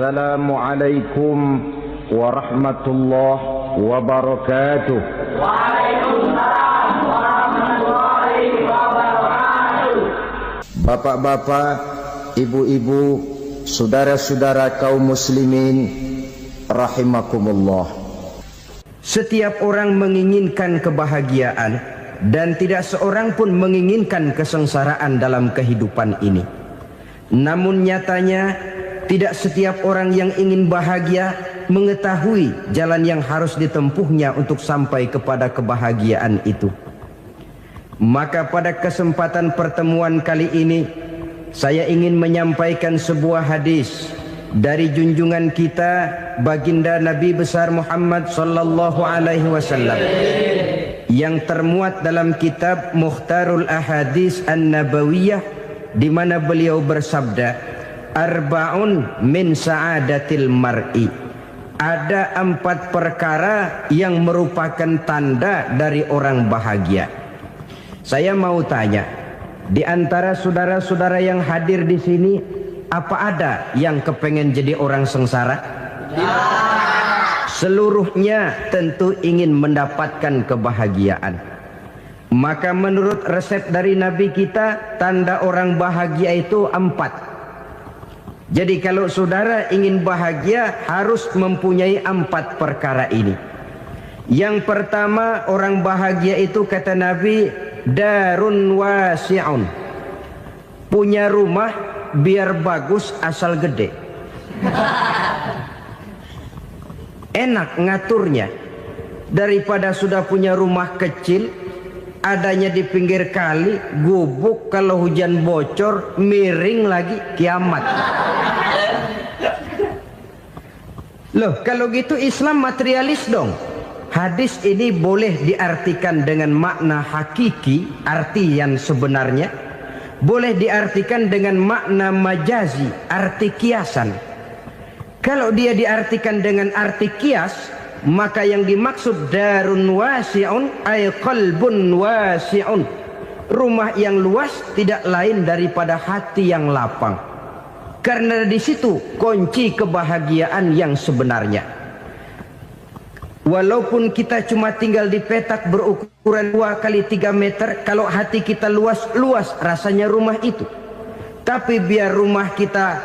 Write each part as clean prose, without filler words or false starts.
Assalamualaikum warahmatullahi wabarakatuh. Waalaikumsalam warahmatullahi wabarakatuh. Bapak-bapak, ibu-ibu, saudara-saudara kaum muslimin rahimakumullah. Setiap orang menginginkan kebahagiaan dan tidak seorang pun menginginkan kesengsaraan dalam kehidupan ini. Namun nyatanya tidak setiap orang yang ingin bahagia mengetahui jalan yang harus ditempuhnya untuk sampai kepada kebahagiaan itu. Maka pada kesempatan pertemuan kali ini saya ingin menyampaikan sebuah hadis dari junjungan kita baginda Nabi besar Muhammad sallallahu alaihi wasallam yang termuat dalam kitab Mukhtarul Ahadits An-Nabawiyah, di mana beliau bersabda, arba'un min sa'adatil mar'i. Ada 4 perkara yang merupakan tanda dari orang bahagia. Saya mau tanya, di antara saudara-saudara yang hadir di sini, apa ada yang kepengen jadi orang sengsara? Seluruhnya tentu ingin mendapatkan kebahagiaan. Maka menurut resep dari Nabi kita, tanda orang bahagia itu 4. Jadi kalau saudara ingin bahagia harus mempunyai 4 perkara ini. Yang pertama, orang bahagia itu kata Nabi, darun wasi'un. Punya rumah biar bagus asal gede. Enak ngaturnya. Daripada sudah punya rumah kecil, adanya di pinggir kali, gubuk, kalau hujan bocor, miring lagi, kiamat. Loh, kalau gitu Islam materialis dong. Hadis ini boleh diartikan dengan makna hakiki, arti yang sebenarnya. Boleh diartikan dengan makna majazi, arti kiasan. Kalau dia diartikan dengan arti kias, maka yang dimaksud darun wasi'un ay qalbun wasi'un. Rumah yang luas tidak lain daripada hati yang lapang. Karena di situ kunci kebahagiaan yang sebenarnya. Walaupun kita cuma tinggal di petak berukuran 2 kali 3 meter, kalau hati kita luas rasanya rumah itu. Tapi biar rumah kita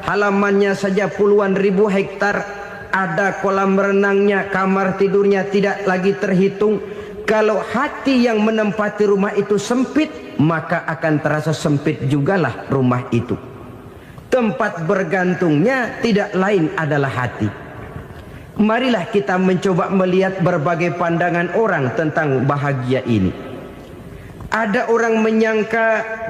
halamannya saja puluhan ribu hektar, ada kolam renangnya, kamar tidurnya tidak lagi terhitung. Kalau hati yang menempati rumah itu sempit, maka akan terasa sempit jugalah rumah itu. Tempat bergantungnya tidak lain adalah hati. Marilah kita mencoba melihat berbagai pandangan orang tentang bahagia ini. Ada orang menyangka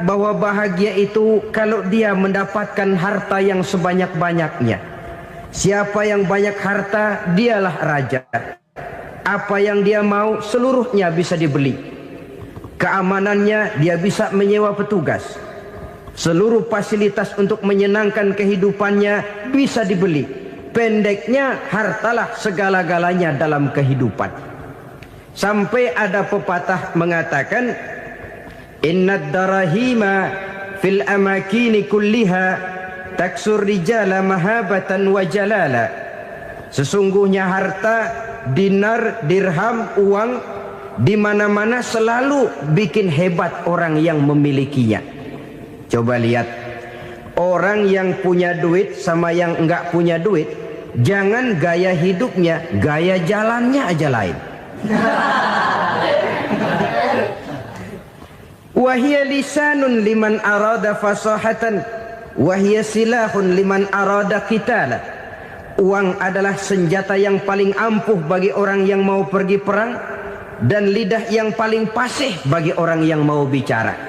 bahwa bahagia itu kalau dia mendapatkan harta yang sebanyak-banyaknya. Siapa yang banyak harta, dialah raja. Apa yang dia mau, seluruhnya bisa dibeli. Keamanannya, dia bisa menyewa petugas. Seluruh fasilitas untuk menyenangkan kehidupannya bisa dibeli. Pendeknya, hartalah segala-galanya dalam kehidupan. Sampai ada pepatah mengatakan, innad darahima fil amakini kulliha taksur rijala mahabatan wa jalala. Sesungguhnya harta, dinar, dirham, uang di mana-mana selalu bikin hebat orang yang memilikinya. Coba lihat, orang yang punya duit sama yang enggak punya duit, jangan gaya hidupnya, gaya jalannya aja lain. Wahia lisanun liman arada fasahatan, wahia silahun liman arada qitala. Uang adalah senjata yang paling ampuh bagi orang yang mau pergi perang, dan lidah yang paling fasih bagi orang yang mau bicara.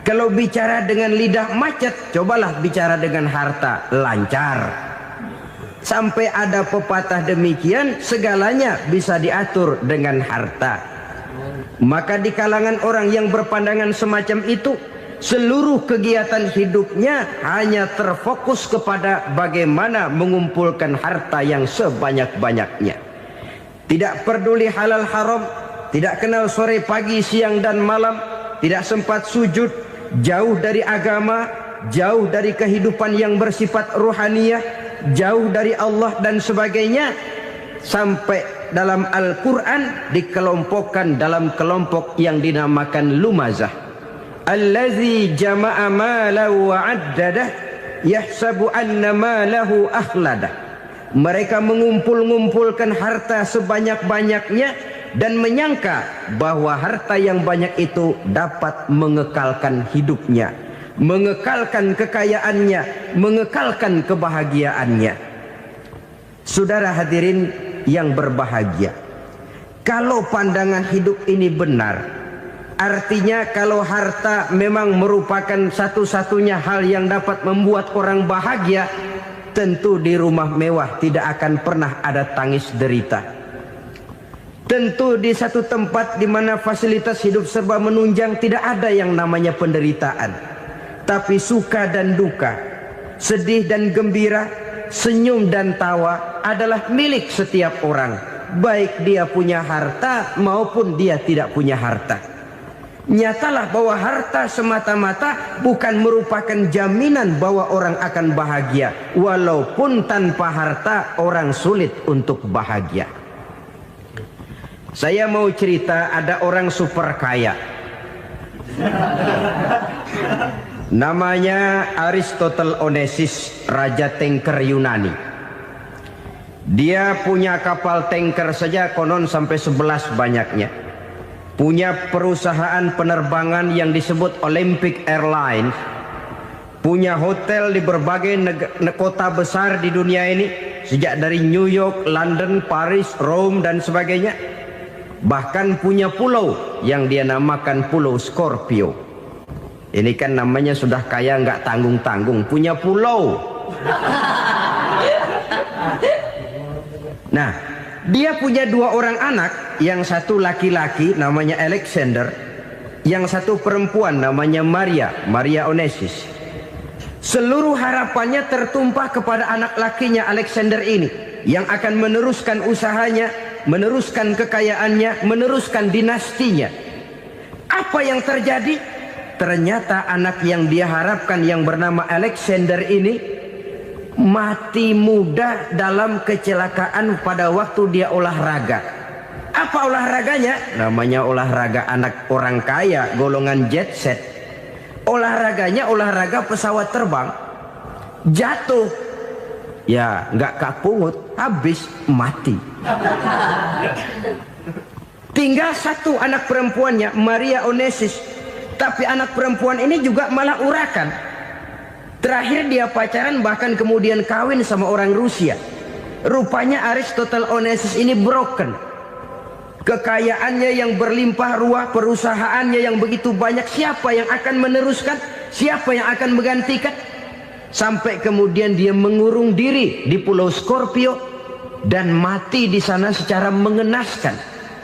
Kalau bicara dengan lidah macet, cobalah bicara dengan harta, lancar. Sampai ada pepatah demikian, segalanya bisa diatur dengan harta. Maka di kalangan orang yang berpandangan semacam itu, seluruh kegiatan hidupnya hanya terfokus kepada bagaimana mengumpulkan harta yang sebanyak-banyaknya. Tidak peduli halal haram, tidak kenal sore pagi siang dan malam, tidak sempat sujud, jauh dari agama, jauh dari kehidupan yang bersifat ruhaniyah, jauh dari Allah dan sebagainya, sampai dalam Al-Quran dikelompokkan dalam kelompok yang dinamakan lumazah. Allazi jama'a malahu wa'addadah yahsabu anna malahu akhladah. Mereka mengumpul-ngumpulkan harta sebanyak-banyaknya dan menyangka bahwa harta yang banyak itu dapat mengekalkan hidupnya, mengekalkan kekayaannya, mengekalkan kebahagiaannya. Saudara hadirin yang berbahagia, kalau pandangan hidup ini benar, artinya kalau harta memang merupakan satu-satunya hal yang dapat membuat orang bahagia, tentu di rumah mewah tidak akan pernah ada tangis derita. Tentu di satu tempat di mana fasilitas hidup serba menunjang tidak ada yang namanya penderitaan. Tapi suka dan duka, sedih dan gembira, senyum dan tawa adalah milik setiap orang, baik dia punya harta maupun dia tidak punya harta. Nyatalah bahwa harta semata-mata bukan merupakan jaminan bahwa orang akan bahagia, walaupun tanpa harta orang sulit untuk bahagia. Saya mau cerita, ada orang super kaya, namanya Aristotle Onesius, raja tanker Yunani. Dia punya kapal tanker saja konon sampai 11 banyaknya. Punya perusahaan penerbangan yang disebut Olympic Airlines. Punya hotel di berbagai kota besar di dunia ini, sejak dari New York, London, Paris, Rome dan sebagainya. Bahkan punya pulau yang dia namakan Pulau Scorpio. Ini kan namanya sudah kaya nggak tanggung-tanggung, punya pulau. Nah, dia punya 2 orang anak, yang satu laki-laki namanya Alexander, yang satu perempuan namanya Maria Onesius. Seluruh harapannya tertumpah kepada anak lakinya Alexander ini, yang akan meneruskan usahanya, meneruskan kekayaannya, meneruskan dinastinya. Apa yang terjadi? Ternyata anak yang dia harapkan yang bernama Alexander ini mati muda dalam kecelakaan pada waktu dia olahraga. Apa olahraganya? Namanya olahraga anak orang kaya, golongan jet set. Olahraganya olahraga pesawat terbang. Jatuh, ya nggak kapungut, habis mati. Tinggal satu anak perempuannya, Maria Onesius. Tapi anak perempuan ini juga malah urakan. Terakhir dia pacaran, bahkan kemudian kawin sama orang Rusia. Rupanya Aristotle Onesius ini broken. Kekayaannya yang berlimpah ruah, perusahaannya yang begitu banyak, siapa yang akan meneruskan? Siapa yang akan menggantikan? Sampai kemudian dia mengurung diri di Pulau Scorpio dan mati di sana secara mengenaskan.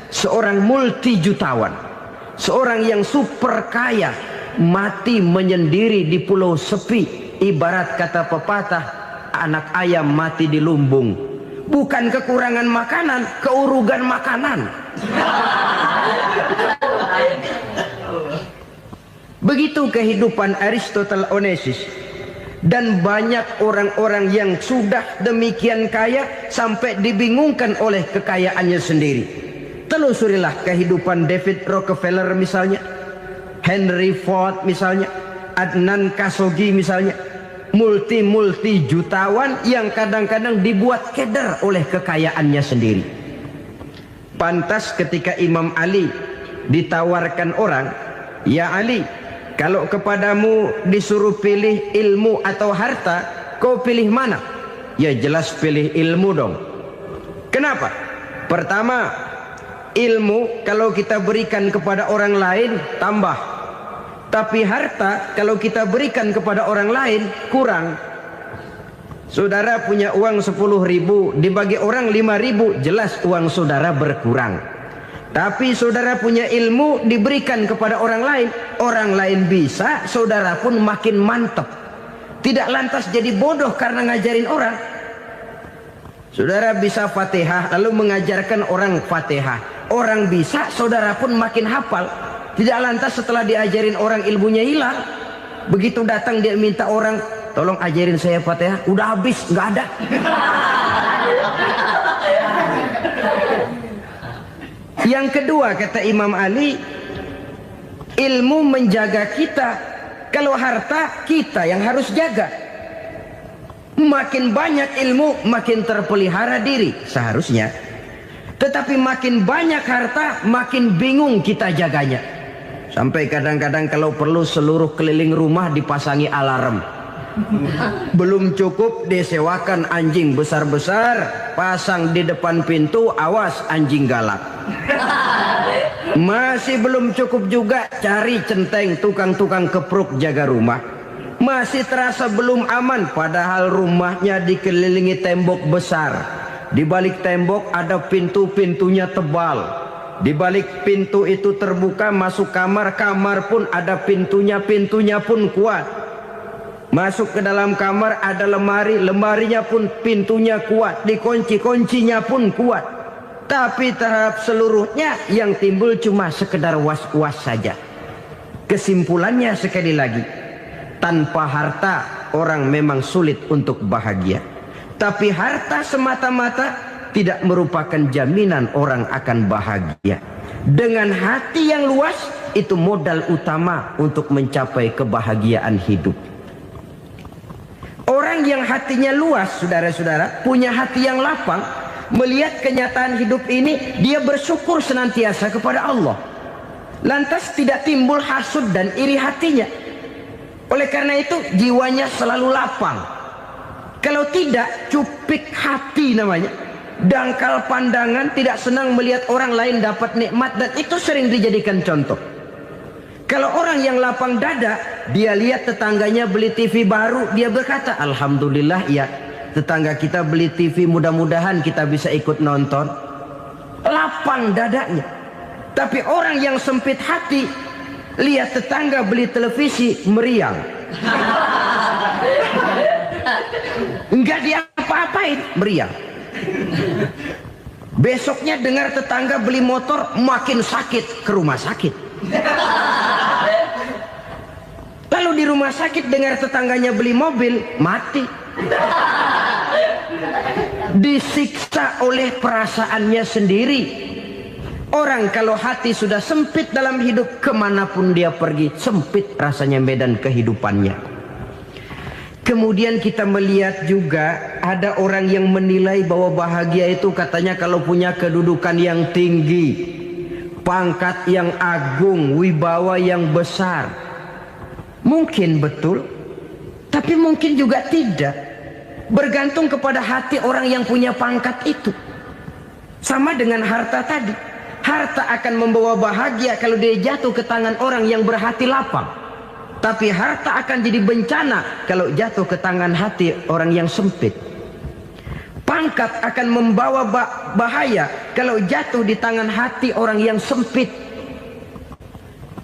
Seorang multi jutawan, seorang yang super kaya, mati menyendiri di pulau sepi. Ibarat kata pepatah, anak ayam mati di lumbung. Bukan kekurangan makanan, keurugan makanan. Begitu kehidupan Aristotle Onesius. Dan banyak orang-orang yang sudah demikian kaya sampai dibingungkan oleh kekayaannya sendiri. Telusurilah kehidupan David Rockefeller misalnya, Henry Ford misalnya, Adnan Khashoggi misalnya. Multi jutawan yang kadang-kadang dibuat keder oleh kekayaannya sendiri. Pantas ketika Imam Ali ditawarkan orang, "Ya Ali, kalau kepadamu disuruh pilih ilmu atau harta, kau pilih mana?" Ya jelas pilih ilmu dong. Kenapa? Pertama, ilmu kalau kita berikan kepada orang lain tambah. Tapi harta kalau kita berikan kepada orang lain kurang. Saudara punya uang 10.000, dibagi orang 5.000, jelas uang saudara berkurang. Tapi saudara punya ilmu diberikan kepada orang lain bisa, saudara pun makin mantap. Tidak lantas jadi bodoh karena ngajarin orang. Saudara bisa Fatihah lalu mengajarkan orang Fatihah. Orang bisa, saudara pun makin hafal. Tidak lantas setelah diajarin orang ilmunya hilang. Begitu datang dia minta orang tolong ajarin saya Fatihah. Udah habis, nggak ada. Yang kedua kata Imam Ali, ilmu menjaga kita. Kalau harta kita yang harus jaga. Makin banyak ilmu makin terpelihara diri seharusnya. Tetapi makin banyak harta makin bingung kita jaganya. Sampai kadang-kadang kalau perlu seluruh keliling rumah dipasangi alarm. Belum cukup disewakan anjing besar-besar, pasang di depan pintu, awas anjing galak. Masih belum cukup juga, cari centeng tukang-tukang kepruk jaga rumah. Masih terasa belum aman, padahal rumahnya dikelilingi tembok besar. Di balik tembok ada pintu-pintunya tebal. Di balik pintu itu terbuka masuk kamar, kamar pun ada pintunya, pintunya pun kuat. Masuk ke dalam kamar ada lemari, lemarinya pun pintunya kuat, dikunci, kuncinya pun kuat. Tapi terhadap seluruhnya yang timbul cuma sekedar was-was saja. Kesimpulannya sekali lagi, tanpa harta orang memang sulit untuk bahagia. Tapi harta semata-mata tidak merupakan jaminan orang akan bahagia. Dengan hati yang luas, itu modal utama untuk mencapai kebahagiaan hidup. Orang yang hatinya luas, saudara-saudara, punya hati yang lapang, melihat kenyataan hidup ini, dia bersyukur senantiasa kepada Allah. Lantas tidak timbul hasud dan iri hatinya. Oleh karena itu jiwanya selalu lapang. Kalau tidak, cupik hati namanya. Dangkal pandangan, tidak senang melihat orang lain dapat nikmat, dan itu sering dijadikan contoh. Kalau orang yang lapang dada, dia lihat tetangganya beli TV baru, dia berkata, alhamdulillah ya, tetangga kita beli TV, mudah-mudahan kita bisa ikut nonton. Lapang dadanya. Tapi orang yang sempit hati, lihat tetangga beli televisi, meriang. Enggak diapa-apain, meriang. Besoknya dengar tetangga beli motor, makin sakit, ke rumah sakit. Lalu di rumah sakit dengar tetangganya beli mobil, mati. Disiksa oleh perasaannya sendiri. Orang kalau hati sudah sempit dalam hidup, kemanapun dia pergi, sempit rasanya medan kehidupannya. Kemudian kita melihat juga ada orang yang menilai bahwa bahagia itu katanya kalau punya kedudukan yang tinggi, pangkat yang agung, wibawa yang besar. Mungkin betul, tapi mungkin juga tidak. Bergantung kepada hati orang yang punya pangkat itu. Sama dengan harta tadi. Harta akan membawa bahagia kalau dia jatuh ke tangan orang yang berhati lapang. Tapi harta akan jadi bencana kalau jatuh ke tangan hati orang yang sempit. Pangkat akan membawa bahaya kalau jatuh di tangan hati orang yang sempit.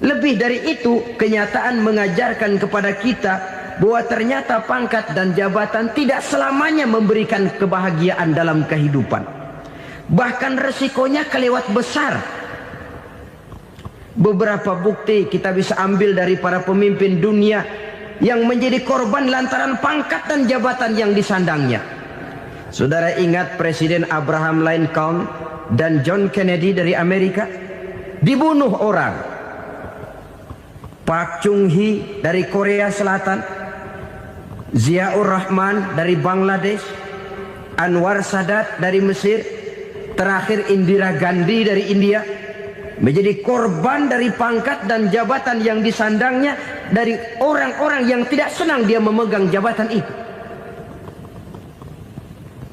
Lebih dari itu, kenyataan mengajarkan kepada kita bahwa ternyata pangkat dan jabatan tidak selamanya memberikan kebahagiaan dalam kehidupan. Bahkan resikonya kelewat besar. Beberapa bukti kita bisa ambil dari para pemimpin dunia yang menjadi korban lantaran pangkat dan jabatan yang disandangnya. Saudara ingat Presiden Abraham Lincoln dan John Kennedy dari Amerika? Dibunuh orang. Park Chung-hee dari Korea Selatan, Ziaur Rahman dari Bangladesh, Anwar Sadat dari Mesir, terakhir Indira Gandhi dari India, menjadi korban dari pangkat dan jabatan yang disandangnya dari orang-orang yang tidak senang dia memegang jabatan itu.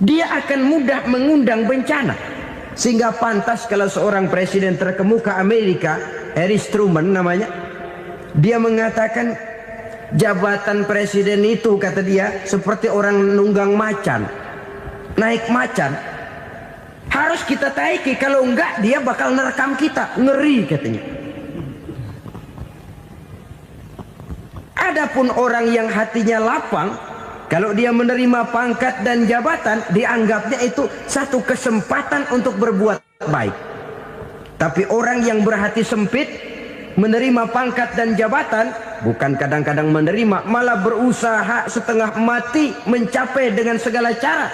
Dia akan mudah mengundang bencana. Sehingga pantas kalau seorang presiden terkemuka Amerika, Harry Truman namanya, dia mengatakan jabatan presiden itu, kata dia, seperti orang nunggang macan, naik macan. Harus kita taiki, kalau enggak dia bakal nerekam kita, ngeri katanya. Adapun orang yang hatinya lapang, kalau dia menerima pangkat dan jabatan, dianggapnya itu satu kesempatan untuk berbuat baik. Tapi orang yang berhati sempit, menerima pangkat dan jabatan, bukan kadang-kadang menerima, malah berusaha setengah mati mencapai dengan segala cara.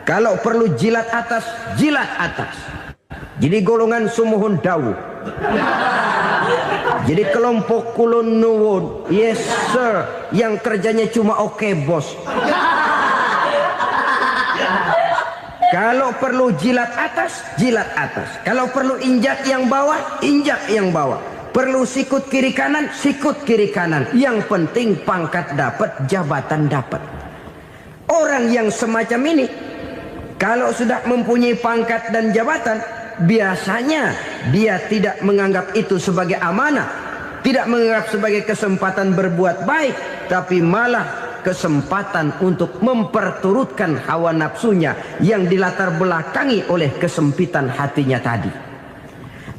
Kalau perlu jilat atas, jilat atas. Jadi golongan sumuhun dawu. Jadi kelompok kulon nuwun, yes sir, yang kerjanya cuma oke bos. Kalau perlu jilat atas, jilat atas. Kalau perlu injak yang bawah, injak yang bawah. Perlu sikut kiri kanan, sikut kiri kanan. Yang penting pangkat dapat, jabatan dapat. Orang yang semacam ini, kalau sudah mempunyai pangkat dan jabatan, biasanya dia tidak menganggap itu sebagai amanah, tidak menganggap sebagai kesempatan berbuat baik, tapi malah kesempatan untuk memperturutkan hawa nafsunya yang dilatar belakangi oleh kesempitan hatinya tadi.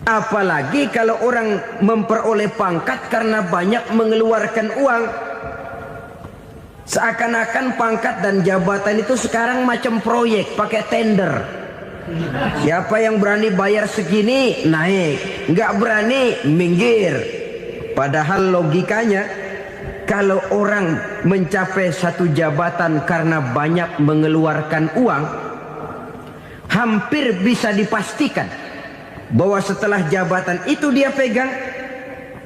Apalagi kalau orang memperoleh pangkat karena banyak mengeluarkan uang, seakan-akan pangkat dan jabatan itu sekarang macam proyek pakai tender. Siapa yang berani bayar segini naik, nggak berani minggir. Padahal logikanya, kalau orang mencapai satu jabatan karena banyak mengeluarkan uang, hampir bisa dipastikan bahwa setelah jabatan itu dia pegang,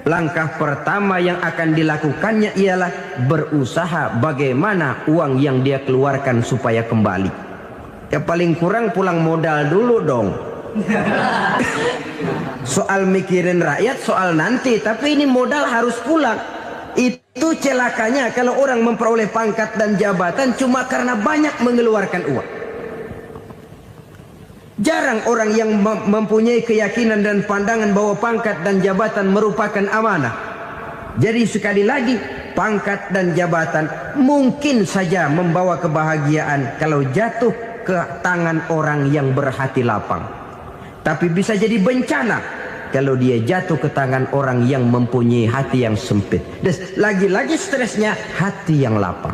langkah pertama yang akan dilakukannya ialah berusaha bagaimana uang yang dia keluarkan supaya kembali. Ya paling kurang pulang modal dulu dong. Soal mikirin rakyat soal nanti, tapi ini modal harus pulang. Itu celakanya kalau orang memperoleh pangkat dan jabatan cuma karena banyak mengeluarkan uang. Jarang orang yang mempunyai keyakinan dan pandangan bahwa pangkat dan jabatan merupakan amanah. Jadi sekali lagi, pangkat dan jabatan mungkin saja membawa kebahagiaan kalau jatuh ke tangan orang yang berhati lapang. Tapi bisa jadi bencana kalau dia jatuh ke tangan orang yang mempunyai hati yang sempit. Dan lagi-lagi stresnya hati yang lapang.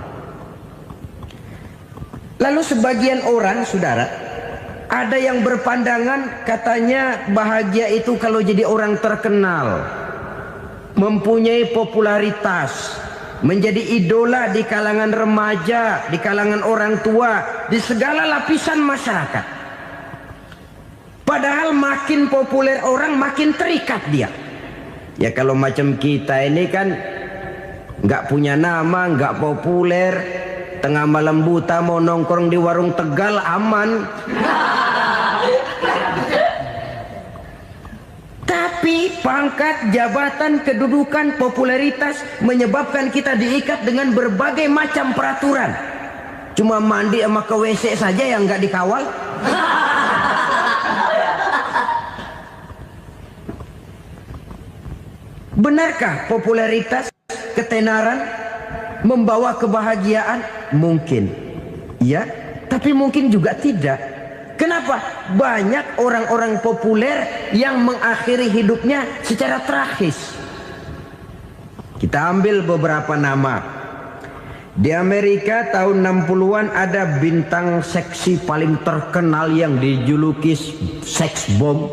Lalu sebagian orang, saudara, ada yang berpandangan katanya bahagia itu kalau jadi orang terkenal, mempunyai popularitas, menjadi idola di kalangan remaja, di kalangan orang tua, di segala lapisan masyarakat. Padahal makin populer orang makin terikat dia. Ya kalau macam kita ini kan nggak punya nama, nggak populer, tengah malam buta mau nongkrong di warung Tegal aman. Tapi pangkat, jabatan, kedudukan, popularitas menyebabkan kita diikat dengan berbagai macam peraturan. Cuma mandi sama ke WC saja yang nggak dikawal. Benarkah popularitas, ketenaran membawa kebahagiaan? Mungkin. Ya, tapi mungkin juga tidak. Kenapa? Banyak orang-orang populer yang mengakhiri hidupnya secara tragis. Kita ambil beberapa nama. Di Amerika tahun 60-an ada bintang seksi paling terkenal yang dijuluki sex bomb.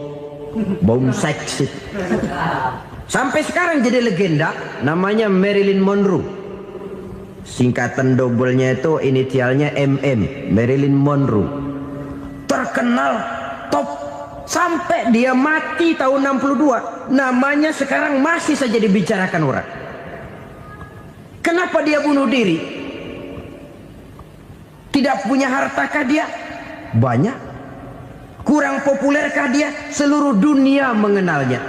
Bom seksi. Sampai sekarang jadi legenda, namanya Marilyn Monroe. Singkatan doublenya itu inisialnya MM, Marilyn Monroe. Terkenal top sampai dia mati tahun 62, namanya sekarang masih saja dibicarakan orang. Kenapa dia bunuh diri? Tidak punya hartakah dia? Banyak. Kurang populerkah dia? Seluruh dunia mengenalnya.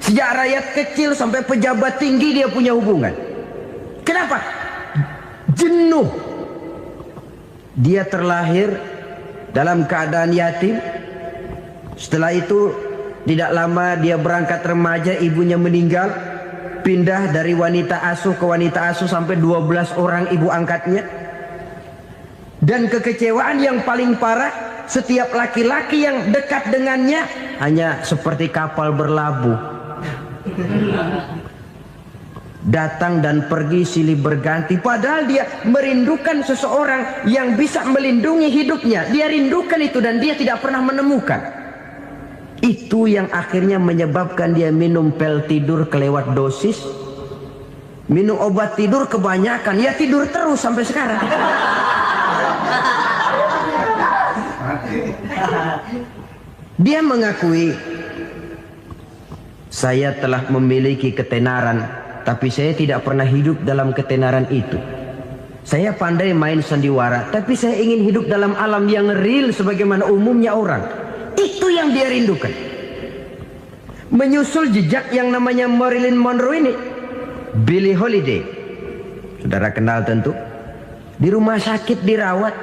Sejak rakyat kecil sampai pejabat tinggi dia punya hubungan. Kenapa? Jenuh. Dia terlahir dalam keadaan yatim. Setelah itu tidak lama dia berangkat remaja, ibunya meninggal. Pindah dari wanita asuh ke wanita asuh sampai 12 orang ibu angkatnya. Dan kekecewaan yang paling parah, setiap laki-laki yang dekat dengannya hanya seperti kapal berlabuh. Datang dan pergi silih berganti. Padahal dia merindukan seseorang yang bisa melindungi hidupnya. Dia rindukan itu dan dia tidak pernah menemukan. Itu yang akhirnya menyebabkan dia minum pil tidur kelewat dosis, minum obat tidur kebanyakan, ya tidur terus sampai sekarang. Dia mengakui, saya telah memiliki ketenaran, tapi saya tidak pernah hidup dalam ketenaran itu. Saya pandai main sandiwara, tapi saya ingin hidup dalam alam yang real sebagaimana umumnya orang. Itu yang dia rindukan. Menyusul jejak yang namanya Marilyn Monroe ini, Billie Holiday, saudara kenal tentu, di rumah sakit dirawat.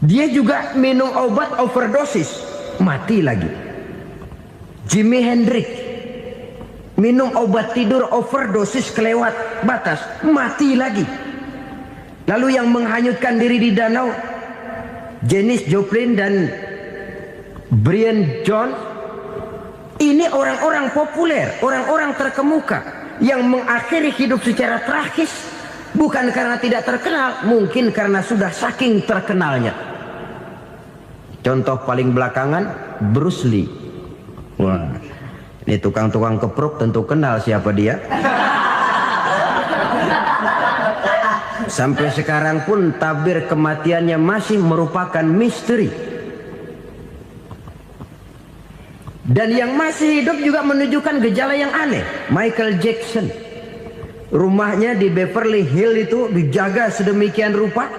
Dia juga minum obat overdosis, mati lagi. Jimi Hendrix minum obat tidur overdosis kelewat batas, mati lagi. Lalu yang menghanyutkan diri di danau, Janis Joplin dan Brian Jones. Ini orang-orang populer, orang-orang terkemuka yang mengakhiri hidup secara tragis, bukan karena tidak terkenal, mungkin karena sudah saking terkenalnya. Contoh paling belakangan, Bruce Lee. Wah, ini tukang-tukang kepruk tentu kenal siapa dia. Sampai sekarang pun tabir kematiannya masih merupakan misteri. Dan yang masih hidup juga menunjukkan gejala yang aneh. Michael Jackson, rumahnya di Beverly Hills itu dijaga sedemikian rupa,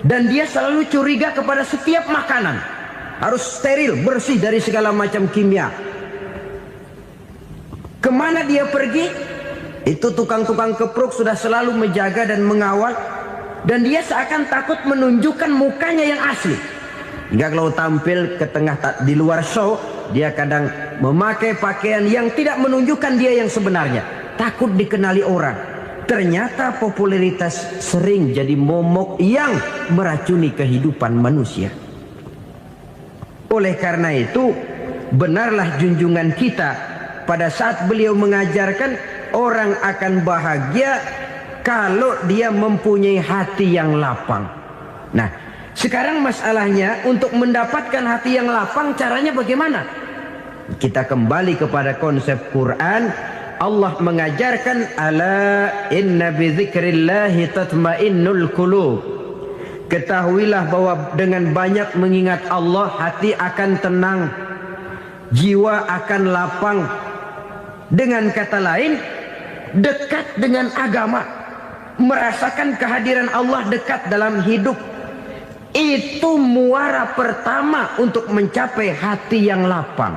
dan dia selalu curiga kepada setiap makanan harus steril, bersih dari segala macam kimia. Kemana dia pergi, itu tukang-tukang kepruk sudah selalu menjaga dan mengawal, dan dia seakan takut menunjukkan mukanya yang asli. Hingga kalau tampil ke tengah di luar show, dia kadang memakai pakaian yang tidak menunjukkan dia yang sebenarnya, takut dikenali orang. Ternyata popularitas sering jadi momok yang meracuni kehidupan manusia. Oleh karena itu, benarlah junjungan kita pada saat beliau mengajarkan orang akan bahagia kalau dia mempunyai hati yang lapang. Nah, sekarang masalahnya untuk mendapatkan hati yang lapang, caranya bagaimana? Kita kembali kepada konsep Quran. Allah mengajarkan, ala inna bi dzikrillahi tatmainnul qulub. Ketahuilah bahwa dengan banyak mengingat Allah, hati akan tenang, jiwa akan lapang. Dengan kata lain, dekat dengan agama, merasakan kehadiran Allah dekat dalam hidup, itu muara pertama untuk mencapai hati yang lapang.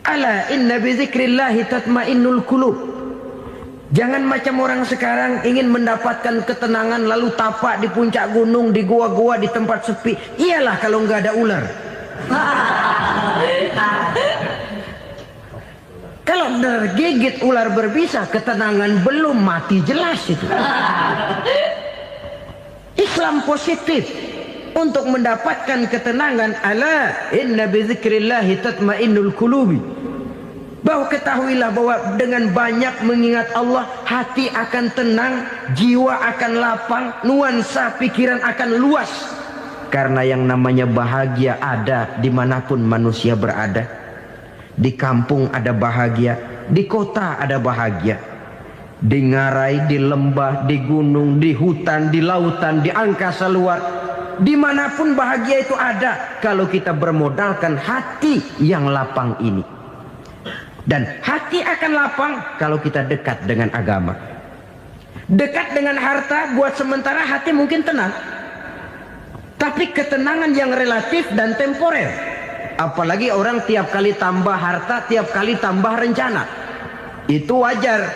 Ala inna bi dzikrillahi tatmainnul qulub. Jangan macam orang sekarang ingin mendapatkan ketenangan lalu tapak di puncak gunung, di gua-gua, di tempat sepi. Iyalah kalau nggak ada ular. Kalau tergigit ular berbisa, ketenangan belum, mati jelas itu. Islam positif untuk mendapatkan ketenangan. Ala inna bi dzikrillahi tatmainnul qulubi. Bahwa ketahuilah bahwa dengan banyak mengingat Allah, hati akan tenang, jiwa akan lapang, nuansa pikiran akan luas. Karena yang namanya bahagia ada dimanapun manusia berada. Di kampung ada bahagia, di kota ada bahagia, di ngarai, di lembah, di gunung, di hutan, di lautan, di angkasa luar, dimanapun bahagia itu ada kalau kita bermodalkan hati yang lapang ini. Dan hati akan lapang kalau kita dekat dengan agama. Dekat dengan harta buat sementara hati mungkin tenang, tapi ketenangan yang relatif dan temporer. Apalagi orang tiap kali tambah harta, tiap kali tambah rencana. Itu wajar.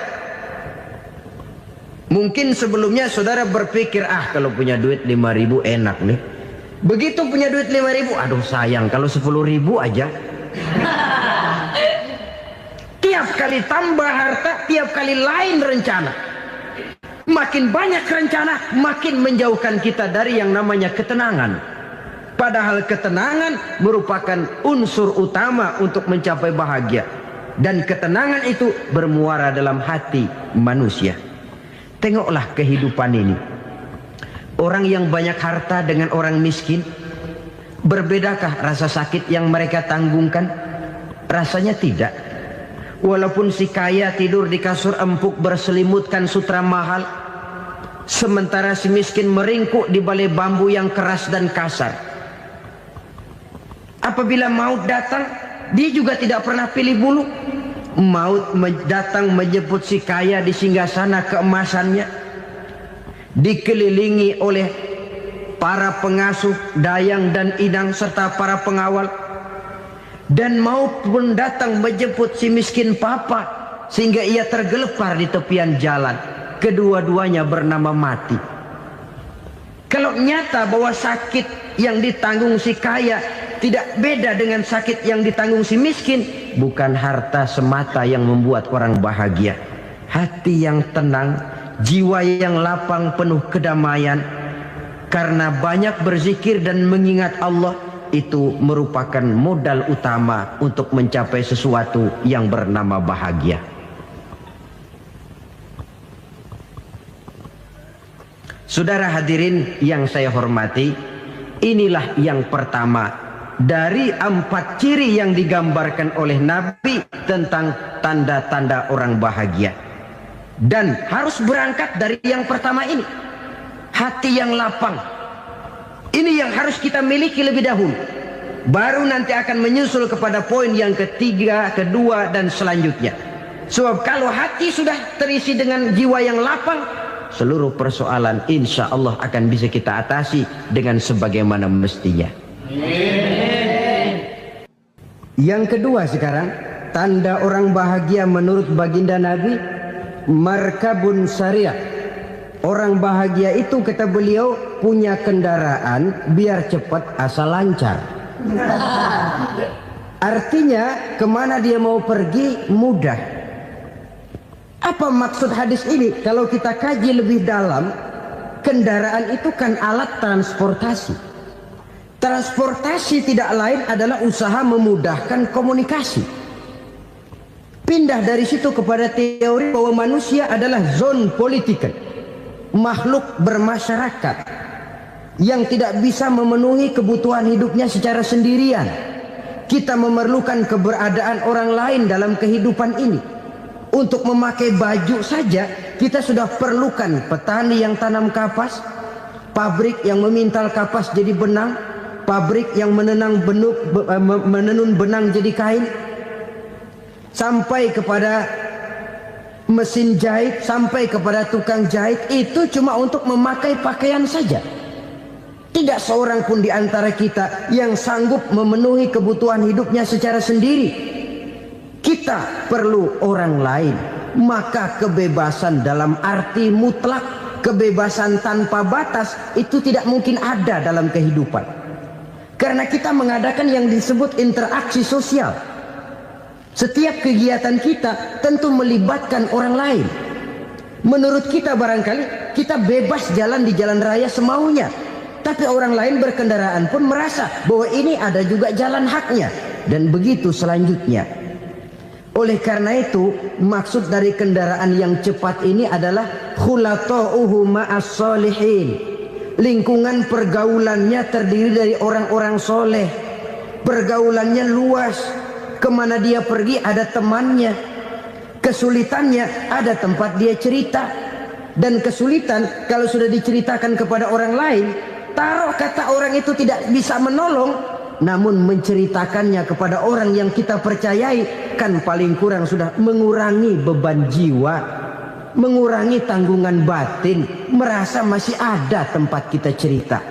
Mungkin sebelumnya saudara berpikir, kalau punya duit 5.000 enak nih. Begitu punya duit 5.000, aduh sayang kalau 10.000 aja. Tiap kali tambah harta, tiap kali lain rencana. Makin banyak rencana, makin menjauhkan kita dari yang namanya ketenangan. Padahal ketenangan merupakan unsur utama untuk mencapai bahagia. Dan ketenangan itu bermuara dalam hati manusia. Tengoklah kehidupan ini. Orang yang banyak harta dengan orang miskin, Berbedakah rasa sakit yang mereka tanggungkan? Rasanya tidak. Walaupun si kaya tidur di kasur empuk berselimutkan sutra mahal, sementara si miskin meringkuk di balai bambu yang keras dan kasar. Apabila maut datang, dia juga tidak pernah pilih bulu. Maut datang menjemput si kaya di singgasana keemasannya, dikelilingi oleh para pengasuh, dayang dan inang serta para pengawal. Dan maut pun datang menjemput si miskin papa, sehingga ia tergelepar di tepian jalan. Kedua-duanya bernama mati. Kalau nyata bahwa sakit yang ditanggung si kaya tidak beda dengan sakit yang ditanggung si miskin, bukan harta semata yang membuat orang bahagia. Hati yang tenang, jiwa yang lapang penuh kedamaian, karena banyak berzikir dan mengingat Allah, itu merupakan modal utama untuk mencapai sesuatu yang bernama bahagia. Saudara hadirin yang saya hormati, inilah yang pertama dari 4 ciri yang digambarkan oleh Nabi tentang tanda-tanda orang bahagia. Dan harus berangkat dari yang pertama ini, hati yang lapang. Ini yang harus kita miliki lebih dahulu, baru nanti akan menyusul kepada poin yang ketiga, kedua dan selanjutnya. Sebab kalau hati sudah terisi dengan jiwa yang lapang, seluruh persoalan insya Allah akan bisa kita atasi dengan sebagaimana mestinya. Yang kedua sekarang, tanda orang bahagia menurut baginda Nabi, markabun syariah. Orang bahagia itu, kata beliau, punya kendaraan biar cepat asal lancar. Artinya kemana dia mau pergi mudah. Apa maksud hadis ini? Kalau kita kaji lebih dalam, kendaraan itu kan alat transportasi. Transportasi tidak lain adalah usaha memudahkan komunikasi. Pindah dari situ kepada teori bahwa manusia adalah zon political, makhluk bermasyarakat yang tidak bisa memenuhi kebutuhan hidupnya secara sendirian. Kita memerlukan keberadaan orang lain dalam kehidupan ini. Untuk memakai baju saja kita sudah perlukan petani yang tanam kapas, pabrik yang memintal kapas jadi benang, pabrik yang menenun benang jadi kain, sampai kepada mesin jahit, sampai kepada tukang jahit. Itu cuma untuk memakai pakaian saja. Tidak seorang pun di antara kita yang sanggup memenuhi kebutuhan hidupnya secara sendiri. Kita perlu orang lain. Maka kebebasan dalam arti mutlak, kebebasan tanpa batas, itu tidak mungkin ada dalam kehidupan. Karena kita mengadakan yang disebut interaksi sosial. Setiap kegiatan kita tentu melibatkan orang lain. Menurut kita barangkali kita bebas jalan di jalan raya semaunya, tapi orang lain berkendaraan pun merasa bahwa ini ada juga jalan haknya, dan begitu selanjutnya. Oleh karena itu, maksud dari kendaraan yang cepat ini adalah khulata'uhu ma'as solihin. Lingkungan pergaulannya terdiri dari orang-orang soleh. Pergaulannya luas. Kemana dia pergi ada temannya. Kesulitannya ada tempat dia cerita. Dan kesulitan kalau sudah diceritakan kepada orang lain, taruh kata orang itu tidak bisa menolong, namun menceritakannya kepada orang yang kita percayai, kan paling kurang sudah mengurangi beban jiwa, mengurangi tanggungan batin, merasa masih ada tempat kita cerita.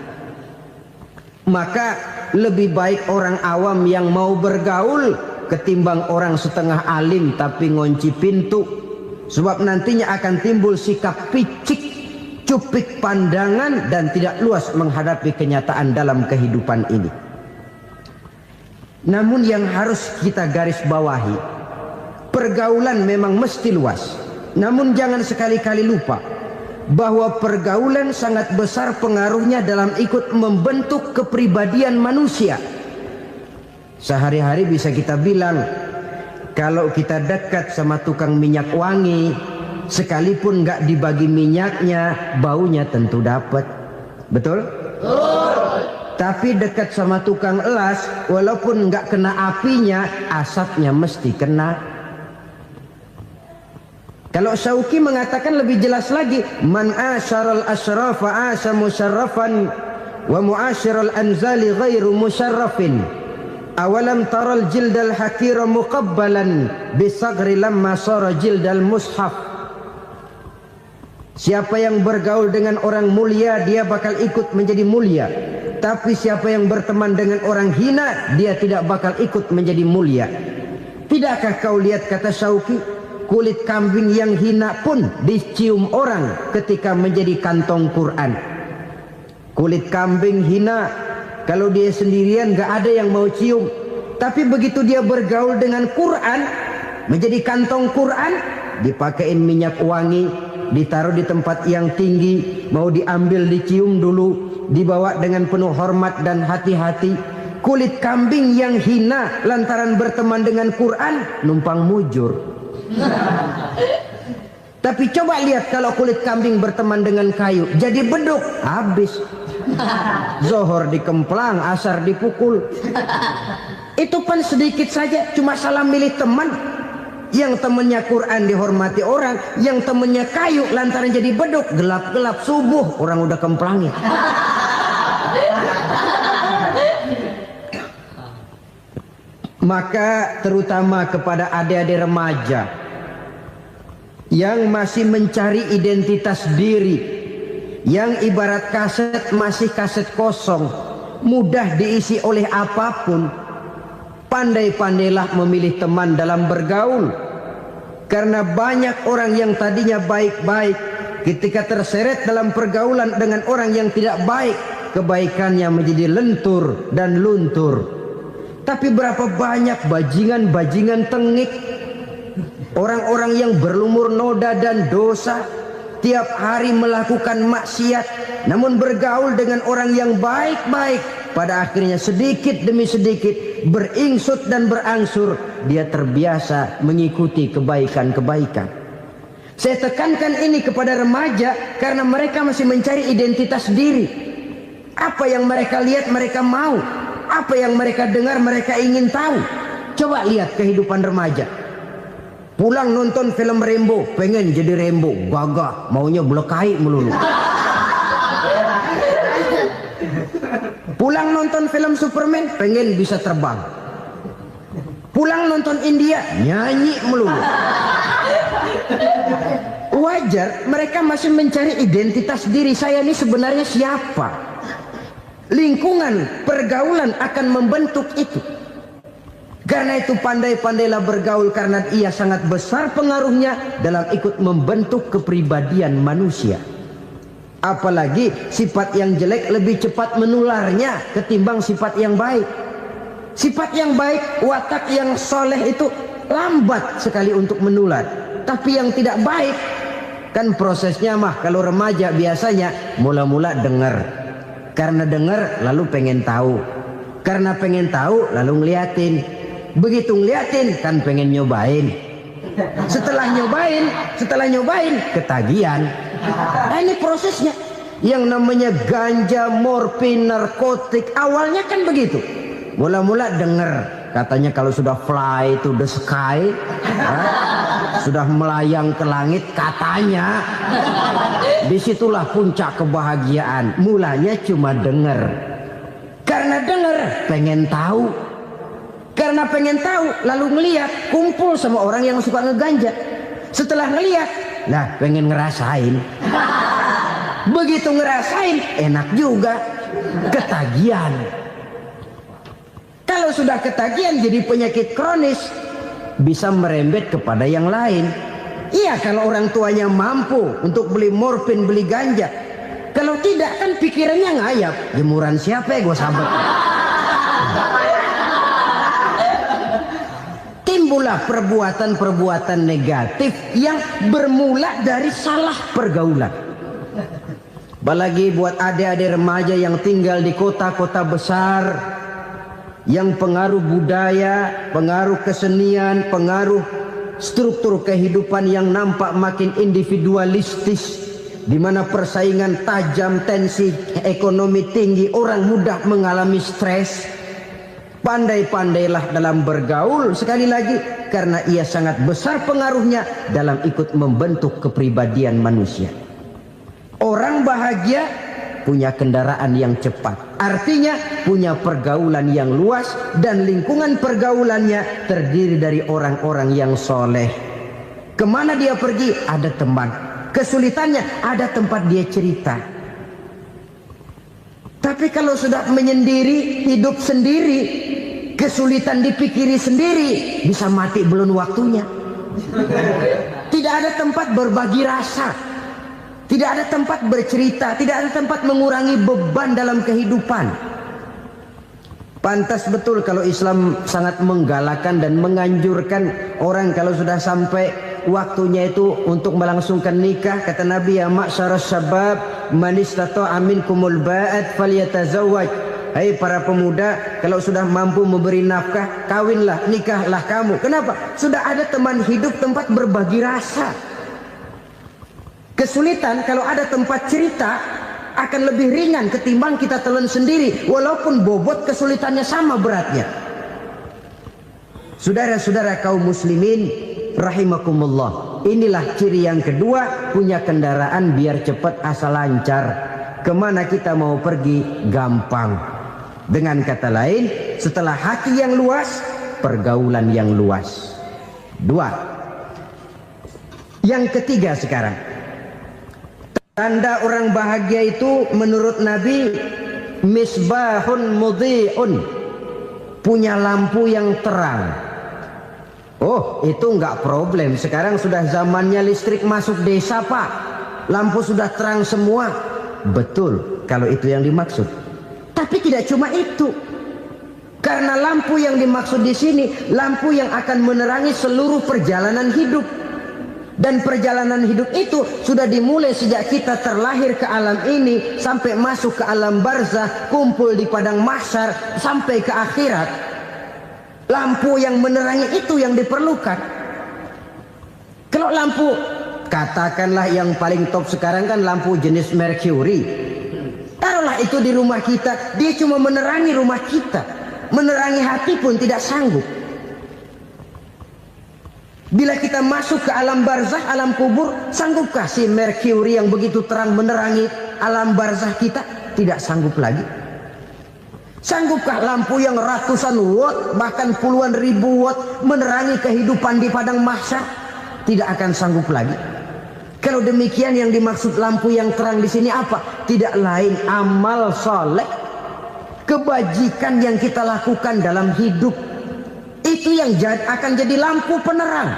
Maka lebih baik orang awam yang mau bergaul ketimbang orang setengah alim tapi ngunci pintu. Sebab nantinya akan timbul sikap picik, cupik pandangan, dan tidak luas menghadapi kenyataan dalam kehidupan ini. Namun yang harus kita garis bawahi, pergaulan memang mesti luas. Namun jangan sekali-kali lupa bahwa pergaulan sangat besar pengaruhnya dalam ikut membentuk kepribadian manusia. Sehari-hari bisa kita bilang, kalau kita dekat sama tukang minyak wangi, sekalipun nggak dibagi minyaknya, baunya tentu dapat. Betul? Betul. Tapi dekat sama tukang elas, walaupun nggak kena apinya, asapnya mesti kena. Kalau Syauqi mengatakan lebih jelas lagi, man asyaral asrafa asa musyarrafan wa muasyiral anzali ghairu musyarrafin. Awalam taral jildal hakira muqabbalan bisagri lamma sara jildal mushaf. Siapa yang bergaul dengan orang mulia, dia bakal ikut menjadi mulia. Tapi siapa yang berteman dengan orang hina, dia tidak bakal ikut menjadi mulia. Tidakkah kau lihat, kata Syauqi, kulit kambing yang hina pun dicium orang ketika menjadi kantong Quran. Kulit kambing hina, kalau dia sendirian gak ada yang mau cium. Tapi begitu dia bergaul dengan Quran, menjadi kantong Quran, dipakein minyak wangi, ditaruh di tempat yang tinggi, mau diambil dicium dulu, dibawa dengan penuh hormat dan hati-hati. Kulit kambing yang hina lantaran berteman dengan Quran, numpang mujur. Tapi coba lihat kalau kulit kambing berteman dengan kayu, jadi beduk, habis. Zohor dikemplang, asar dipukul. Itu pun sedikit saja, cuma salah milih teman. Yang temannya Quran dihormati orang, yang temannya kayu lantaran jadi beduk, gelap-gelap subuh orang udah kemplangin. Maka terutama kepada adik-adik remaja yang masih mencari identitas diri, yang ibarat kaset masih kaset kosong, mudah diisi oleh apapun, pandai-pandailah memilih teman dalam bergaul. Karena banyak orang yang tadinya baik-baik, ketika terseret dalam pergaulan dengan orang yang tidak baik, kebaikannya menjadi lentur dan luntur. Tapi berapa banyak bajingan-bajingan tengik, orang-orang yang berlumur noda dan dosa, tiap hari melakukan maksiat, namun bergaul dengan orang yang baik-baik, pada akhirnya sedikit demi sedikit beringsut dan berangsur dia terbiasa mengikuti kebaikan-kebaikan. Saya tekankan ini kepada remaja karena mereka masih mencari identitas diri. Apa yang mereka lihat mereka mau, apa yang mereka dengar mereka ingin tahu. Coba lihat kehidupan remaja. Pulang nonton film Rambo, pengen jadi Rambo, gagah, maunya belekai melulu. Pulang nonton film Superman, pengen bisa terbang. Pulang nonton India, nyanyi melulu. Wajar, mereka masih mencari identitas diri. Saya ini sebenarnya siapa? Lingkungan, pergaulan akan membentuk itu. Karena itu pandai-pandailah bergaul, karena ia sangat besar pengaruhnya dalam ikut membentuk kepribadian manusia. Apalagi sifat yang jelek lebih cepat menularnya ketimbang sifat yang baik. Sifat yang baik, watak yang soleh itu lambat sekali untuk menular. Tapi yang tidak baik, kan prosesnya mah kalau remaja biasanya mula-mula dengar. Karena dengar lalu pengen tahu. Karena pengen tahu lalu ngeliatin. Begitu ngeliatin kan pengen nyobain. Setelah nyobain ketagihan. Nah, ini prosesnya. Yang namanya ganja, morfin, narkotik, awalnya kan begitu. Mula-mula dengar, katanya kalau sudah fly to the sky, sudah melayang ke langit, katanya disitulah puncak kebahagiaan. Mulanya cuma dengar. Karena dengar pengen tahu. Karena pengen tahu lalu ngeliat, kumpul sama orang yang suka ngeganja. Setelah ngeliat, nah pengen ngerasain. Begitu ngerasain enak juga, ketagihan. Kalau sudah ketagihan jadi penyakit kronis, bisa merembet kepada yang lain. Iya, kalau orang tuanya mampu untuk beli morfin, beli ganja. Kalau tidak kan pikirannya ngayap, jemuran siapa ya gue sabet. Timbullah perbuatan-perbuatan negatif yang bermula dari salah pergaulan. Apalagi buat adik-adik remaja yang tinggal di kota-kota besar, yang pengaruh budaya, pengaruh kesenian, pengaruh struktur kehidupan yang nampak makin individualistis, di mana persaingan tajam, tensi ekonomi tinggi, orang mudah mengalami stres. Pandai-pandailah dalam bergaul, sekali lagi, karena ia sangat besar pengaruhnya dalam ikut membentuk kepribadian manusia. Orang bahagia punya kendaraan yang cepat, artinya punya pergaulan yang luas, dan lingkungan pergaulannya terdiri dari orang-orang yang soleh. Kemana dia pergi, ada teman. Kesulitannya, ada tempat dia cerita. Tapi kalau sudah menyendiri, hidup sendiri, kesulitan dipikiri sendiri, bisa mati belum waktunya. Tidak ada tempat berbagi rasa, tidak ada tempat bercerita, tidak ada tempat mengurangi beban dalam kehidupan. Pantas betul kalau Islam sangat menggalakkan dan menganjurkan orang kalau sudah sampai waktunya itu untuk melangsungkan nikah. Kata Nabi, ya ma'syaras syabab man istata'a minkumul ba'at falyatazawwaj. Hai para pemuda, kalau sudah mampu memberi nafkah, kawinlah, nikahlah kamu. Kenapa? Sudah ada teman hidup, tempat berbagi rasa. Kesulitan kalau ada tempat cerita akan lebih ringan ketimbang kita telan sendiri, walaupun bobot kesulitannya sama beratnya. Saudara-saudara kaum muslimin rahimakumullah, inilah ciri yang kedua, punya kendaraan biar cepat asal lancar. Kemana kita mau pergi gampang. Dengan kata lain, setelah hati yang luas, pergaulan yang luas. Dua. Yang ketiga sekarang, tanda orang bahagia itu menurut Nabi, misbahun mudhi'un, punya lampu yang terang. Oh, itu enggak problem. Sekarang sudah zamannya listrik masuk desa, Pak. Lampu sudah terang semua. Betul, kalau itu yang dimaksud. Tapi tidak cuma itu. Karena lampu yang dimaksud di sini, lampu yang akan menerangi seluruh perjalanan hidup. Dan perjalanan hidup itu sudah dimulai sejak kita terlahir ke alam ini, sampai masuk ke alam barzah, kumpul di padang mahsyar, sampai ke akhirat. Lampu yang menerangi itu yang diperlukan. Kalau lampu, katakanlah yang paling top sekarang kan lampu jenis Mercury. Taruhlah itu di rumah kita, dia cuma menerangi rumah kita, menerangi hati pun tidak sanggup. Bila kita masuk ke alam barzah, alam kubur, sanggupkah si Mercury yang begitu terang menerangi alam barzah kita? Tidak sanggup lagi. Sanggupkah lampu yang ratusan watt, bahkan puluhan ribu watt menerangi kehidupan di padang mahsyar? Tidak akan sanggup lagi. Kalau demikian, yang dimaksud lampu yang terang di sini apa? Tidak lain amal soleh, kebajikan yang kita lakukan dalam hidup. Itu yang akan jadi lampu penerang.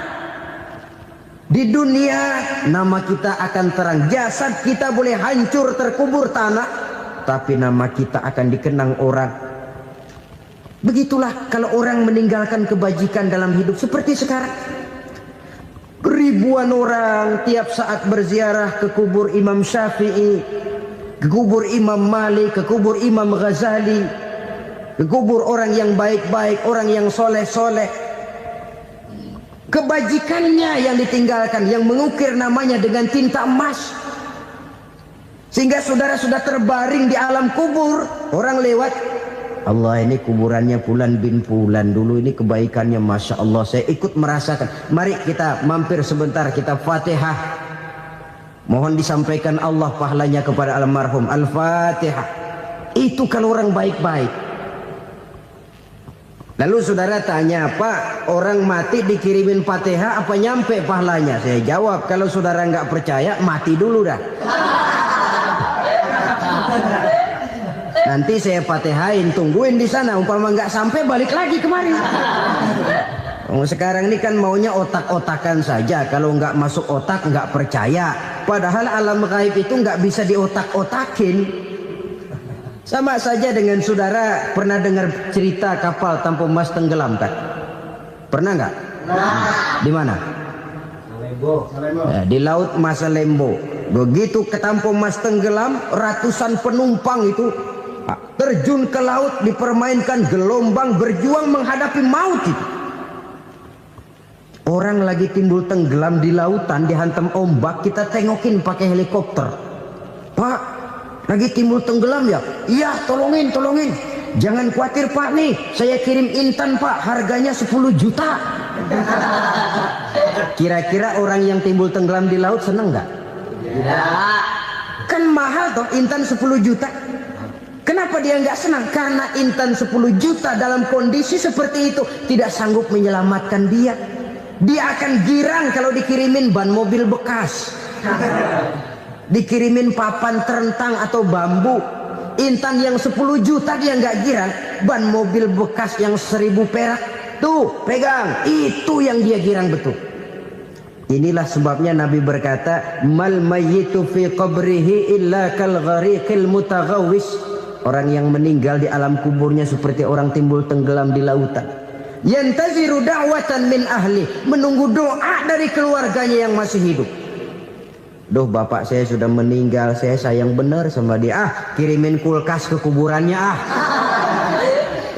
Di dunia nama kita akan terang. Jasad kita boleh hancur terkubur tanah, tapi nama kita akan dikenang orang. Begitulah kalau orang meninggalkan kebajikan dalam hidup seperti sekarang. Ribuan orang tiap saat berziarah ke kubur Imam Syafi'i, ke kubur Imam Malik, ke kubur Imam Ghazali, ke kubur orang yang baik-baik, orang yang soleh-soleh. Kebajikannya yang ditinggalkan, yang mengukir namanya dengan tinta emas. Sehingga saudara sudah terbaring di alam kubur, orang lewat, Allah, ini kuburannya Fulan bin Fulan, dulu ini kebaikannya Masya Allah, saya ikut merasakan. Mari kita mampir sebentar, kita Fatihah. Mohon disampaikan Allah pahalanya kepada almarhum. Al-Fatihah. Itu kalau orang baik-baik. Lalu saudara tanya, Pak, orang mati dikirimin Fatihah apa nyampe pahalanya? Saya jawab, kalau saudara nggak percaya, mati dulu dah. Nanti saya Fatihain, tungguin di sana. Umpama nggak sampai, balik lagi kemari. Sekarang ini kan maunya otak-otakan saja. Kalau nggak masuk otak, nggak percaya. Padahal alam gaib itu nggak bisa diotak-otakin. Sama saja dengan saudara pernah dengar cerita kapal Tampu Mas tenggelam kan? Pernah nggak? Di mana? Ya, di laut Masalembo. Begitu ke Tampu Mas tenggelam, ratusan penumpang itu terjun ke laut, dipermainkan gelombang, berjuang menghadapi maut itu. Orang lagi timbul tenggelam di lautan, dihantam ombak, kita tengokin pakai helikopter. Pak, lagi timbul tenggelam ya? Iya, tolongin. Jangan khawatir Pak nih, saya kirim intan Pak, harganya 10 juta. Kira-kira orang yang timbul tenggelam di laut seneng nggak? Tidak. Kan mahal toh intan 10 juta. Kenapa dia nggak senang? Karena intan 10 juta dalam kondisi seperti itu tidak sanggup menyelamatkan dia. Dia akan girang kalau dikirimin ban mobil bekas, dikirimin papan terentang atau bambu. Intan yang 10 juta dia nggak girang. Ban mobil bekas yang 1000 perak, tuh pegang, itu yang dia girang betul. Inilah sebabnya Nabi berkata, mal mayyitu fi qabrihi illa kal ghariqil mutaghawwis. Orang yang meninggal di alam kuburnya seperti orang timbul tenggelam di lautan. Yantaziru da'watan min ahli, menunggu doa dari keluarganya yang masih hidup. Duh, bapak saya sudah meninggal, saya sayang benar sama dia. Kirimin kulkas ke kuburannya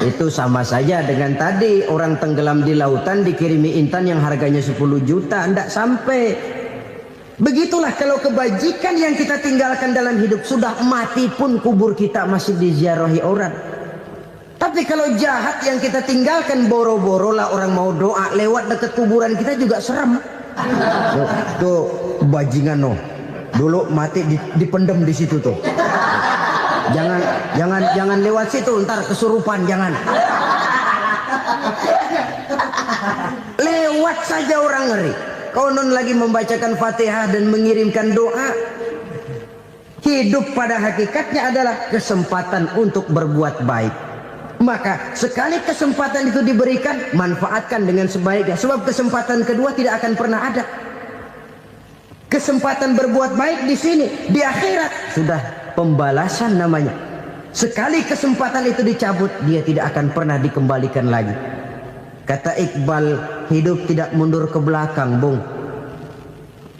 Itu sama saja dengan tadi orang tenggelam di lautan dikirimi intan yang harganya 10 juta, ndak sampai. Begitulah kalau kebajikan yang kita tinggalkan dalam hidup, sudah mati pun kubur kita masih diziarahi orang. Tapi kalau jahat yang kita tinggalkan, boro-boro lah orang mau doa lewat dekat kuburan kita juga serem. Tuh bajingan no, dulu mati dipendem di situ tuh. Jangan lewat situ, ntar kesurupan, jangan. Lewat saja orang ngeri. Konon lagi membacakan Fatihah dan mengirimkan doa. Hidup pada hakikatnya adalah kesempatan untuk berbuat baik. Maka sekali kesempatan itu diberikan, manfaatkan dengan sebaiknya. Sebab kesempatan kedua tidak akan pernah ada. Kesempatan berbuat baik di sini, di akhirat sudah pembalasan namanya. Sekali kesempatan itu dicabut, dia tidak akan pernah dikembalikan lagi. Kata Iqbal, hidup tidak mundur ke belakang, Bung.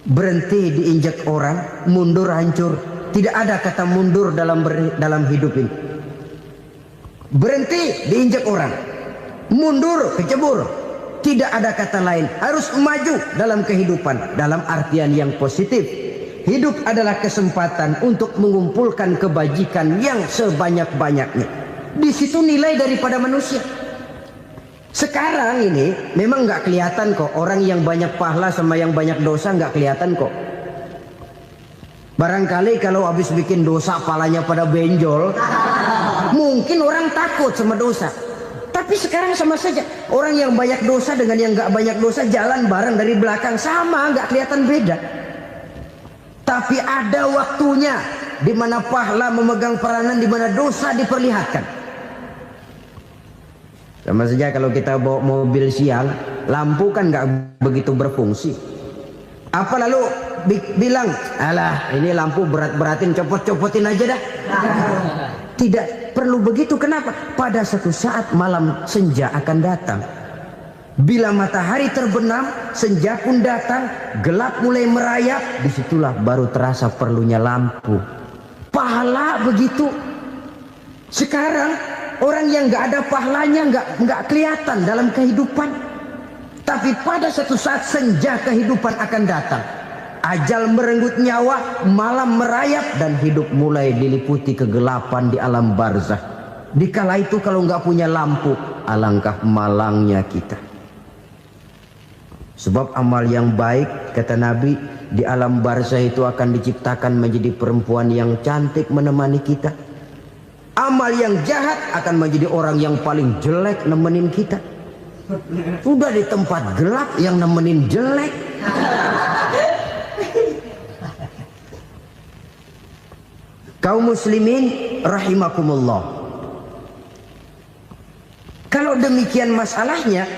Berhenti diinjak orang, mundur hancur. Tidak ada kata mundur dalam hidup ini. Berhenti diinjak orang, mundur kecebur. Tidak ada kata lain. Harus maju dalam kehidupan, dalam artian yang positif. Hidup adalah kesempatan untuk mengumpulkan kebajikan yang sebanyak-banyaknya. Di situ nilai daripada manusia. Sekarang ini memang nggak kelihatan kok, orang yang banyak pahala sama yang banyak dosa nggak kelihatan kok. Barangkali kalau habis bikin dosa palanya pada benjol, mungkin orang takut sama dosa. Tapi sekarang sama saja, orang yang banyak dosa dengan yang nggak banyak dosa jalan bareng dari belakang, sama, nggak kelihatan beda. Tapi ada waktunya di mana pahala memegang peranan, di mana dosa diperlihatkan. Sama saja kalau kita bawa mobil siang, lampu kan nggak begitu berfungsi. Apa lalu bilang, alah ini lampu berat-beratin, copot-copotin aja dah. Tidak perlu begitu. Kenapa? Pada satu saat malam senja akan datang. Bila matahari terbenam, senja pun datang, gelap mulai merayap, disitulah baru terasa perlunya lampu. Pahala begitu. Sekarang orang yang nggak ada pahalanya nggak kelihatan dalam kehidupan. Tapi pada satu saat senja kehidupan akan datang. Ajal merenggut nyawa, malam merayap, dan hidup mulai diliputi kegelapan di alam barzah. Dikala itu kalau nggak punya lampu, alangkah malangnya kita. Sebab amal yang baik, kata Nabi, di alam barzah itu akan diciptakan menjadi perempuan yang cantik menemani kita. Amal yang jahat akan menjadi orang yang paling jelek nemenin kita. Sudah di tempat gelap yang nemenin jelek. Kaum muslimin rahimakumullah. Kalau demikian masalahnya,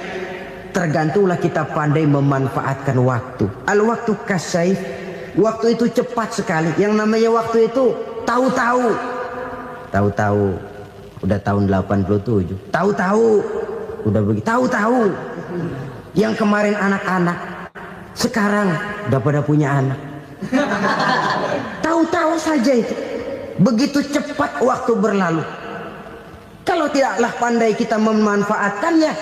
tergantunglah kita pandai memanfaatkan waktu. Al-waktu kasayf, waktu itu cepat sekali. Yang namanya waktu itu tahu-tahu. Tahu-tahu udah tahun 87. Tahu-tahu udah begitu. Tahu-tahu yang kemarin anak-anak, sekarang udah pada punya anak. Tahu-tahu saja itu. Begitu cepat waktu berlalu. Kalau tidaklah pandai kita memanfaatkannya,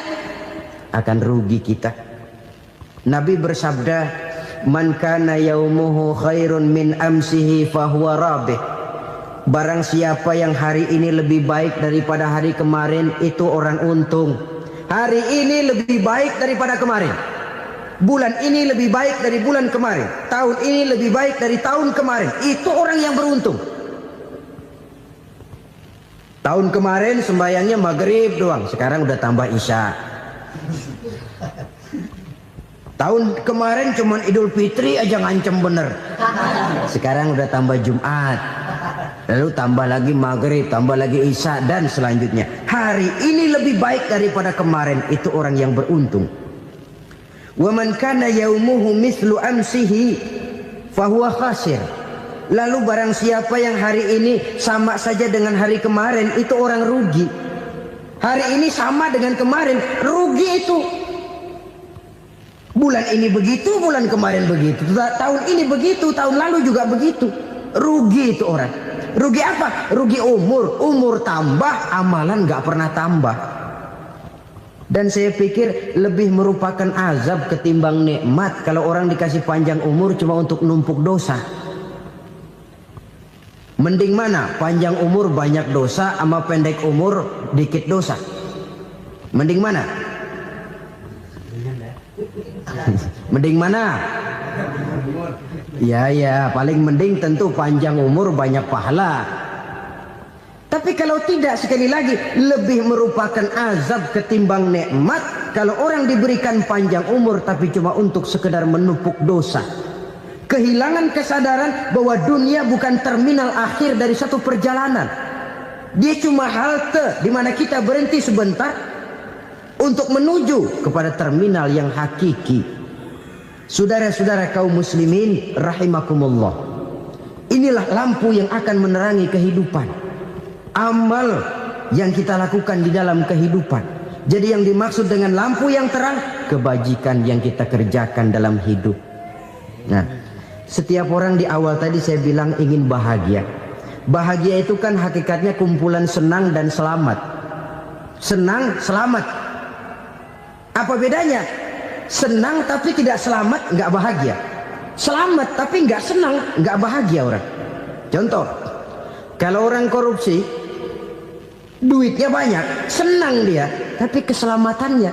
akan rugi kita. Nabi bersabda, "Man kana yaumuhu khairun min amsihi fahuwa rabih." Barang siapa yang hari ini lebih baik daripada hari kemarin, itu orang untung. Hari ini lebih baik daripada kemarin. Bulan ini lebih baik dari bulan kemarin. Tahun ini lebih baik dari tahun kemarin. Itu orang yang beruntung. Tahun kemarin sembayangnya maghrib doang, sekarang udah tambah isya. Tahun kemarin cuman Idul Fitri aja ngancem bener, sekarang udah tambah Jumat, lalu tambah lagi maghrib, tambah lagi isya, dan selanjutnya. Hari ini lebih baik daripada kemarin, itu orang yang beruntung. Wa man kana yaumuhu mislu amsihi fahuwa khasir. Lalu barang siapa yang hari ini sama saja dengan hari kemarin, itu orang rugi. Hari ini sama dengan kemarin, rugi itu. Bulan ini begitu, bulan kemarin begitu. Tahun ini begitu, tahun lalu juga begitu. Rugi itu orang. Rugi apa? Rugi umur. Umur tambah, amalan gak pernah tambah. Dan saya pikir lebih merupakan azab ketimbang nikmat kalau orang dikasih panjang umur cuma untuk numpuk dosa. Mending mana? Panjang umur banyak dosa sama pendek umur dikit dosa? Mending mana? Mending mana? Ya, paling mending tentu panjang umur banyak pahala. Tapi kalau tidak, sekali lagi, lebih merupakan azab ketimbang nikmat kalau orang diberikan panjang umur tapi cuma untuk sekedar menumpuk dosa. Kehilangan kesadaran bahwa dunia bukan terminal akhir dari satu perjalanan. Dia cuma halte di mana kita berhenti sebentar untuk menuju kepada terminal yang hakiki. Saudara-saudara kaum muslimin rahimakumullah. Inilah lampu yang akan menerangi kehidupan. Amal yang kita lakukan di dalam kehidupan. Jadi yang dimaksud dengan lampu yang terang, kebajikan yang kita kerjakan dalam hidup. Nah, setiap orang di awal tadi saya bilang ingin bahagia. Bahagia itu kan hakikatnya kumpulan senang dan selamat. Senang, selamat. Apa bedanya? Senang tapi tidak selamat, nggak bahagia. Selamat tapi nggak senang, nggak bahagia orang. Contoh, kalau orang korupsi, duitnya banyak, senang dia, tapi keselamatannya.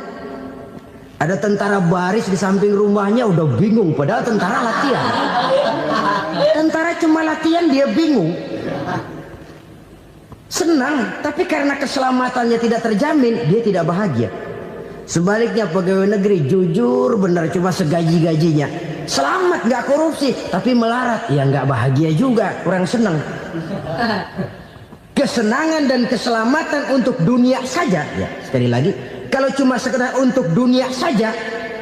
Ada tentara baris di samping rumahnya udah bingung, padahal tentara latihan. Tentara cuma latihan, dia bingung. Senang, tapi karena keselamatannya tidak terjamin, dia tidak bahagia. Sebaliknya pegawai negeri jujur benar, cuma segaji-gajinya. Selamat, nggak korupsi, tapi melarat, ya nggak bahagia juga, kurang senang. Kesenangan dan keselamatan untuk dunia saja, ya sekali lagi, kalau cuma sekedar untuk dunia saja,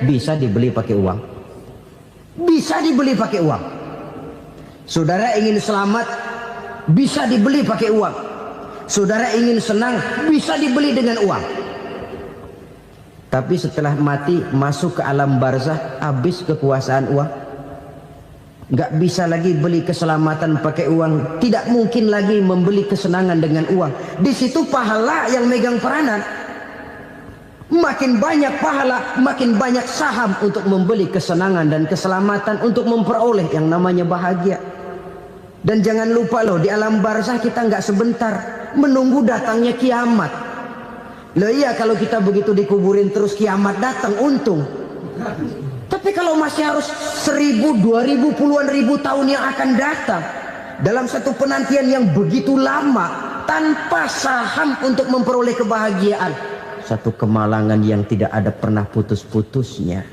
bisa dibeli pakai uang. Bisa dibeli pakai uang. Saudara ingin selamat, bisa dibeli pakai uang. Saudara ingin senang, bisa dibeli dengan uang. Tapi setelah mati, masuk ke alam barzah, habis kekuasaan uang. Nggak bisa lagi beli keselamatan pakai uang. Tidak mungkin lagi membeli kesenangan dengan uang. Di situ pahala yang megang peranan. Makin banyak pahala, makin banyak saham untuk membeli kesenangan dan keselamatan, untuk memperoleh yang namanya bahagia. Dan jangan lupa loh, di alam barzah kita nggak sebentar, menunggu datangnya kiamat. Loh iya, kalau kita begitu dikuburin terus kiamat datang, untung. Tapi kalau masih harus 1000, 2000, puluhan ribu tahun yang akan datang, dalam satu penantian yang begitu lama, tanpa saham untuk memperoleh kebahagiaan, satu kemalangan yang tidak ada pernah putus-putusnya.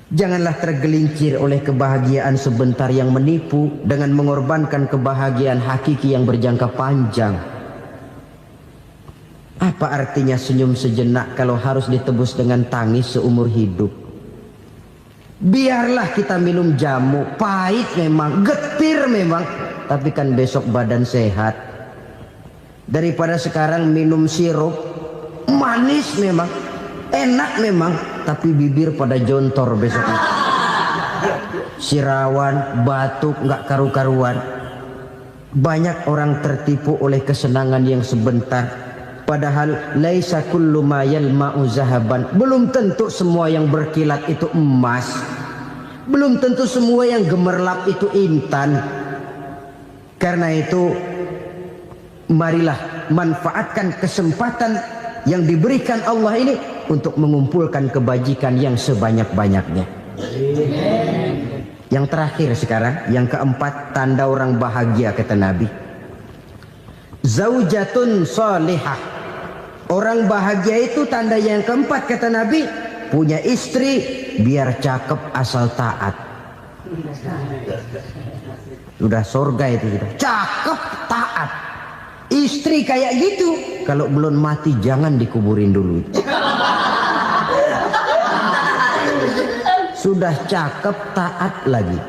Janganlah tergelincir oleh kebahagiaan sebentar yang menipu dengan mengorbankan kebahagiaan hakiki yang berjangka panjang. Apa artinya senyum sejenak kalau harus ditebus dengan tangis seumur hidup? Biarlah kita minum jamu, pahit memang, getir memang, tapi kan besok badan sehat. Daripada sekarang minum sirup, manis memang, enak memang, tapi bibir pada jontor besoknya. Sirawan, batuk, nggak karu-karuan. Banyak orang tertipu oleh kesenangan yang sebentar, Padahal laisa kullu ma yalma'u zahaban. Belum tentu semua yang berkilat itu emas. Belum tentu semua yang gemerlap itu intan. Karena itu marilah manfaatkan kesempatan yang diberikan Allah ini untuk mengumpulkan kebajikan yang sebanyak-banyaknya. Yang terakhir sekarang, yang keempat, tanda orang bahagia kata Nabi. Zaujatun salihah. Orang bahagia itu tanda yang keempat kata Nabi, punya istri biar cakep asal taat. Sudah surga itu sudah. Cakep taat. Istri kayak gitu, kalau belum mati jangan dikuburin dulu. Sudah cakep taat lagi.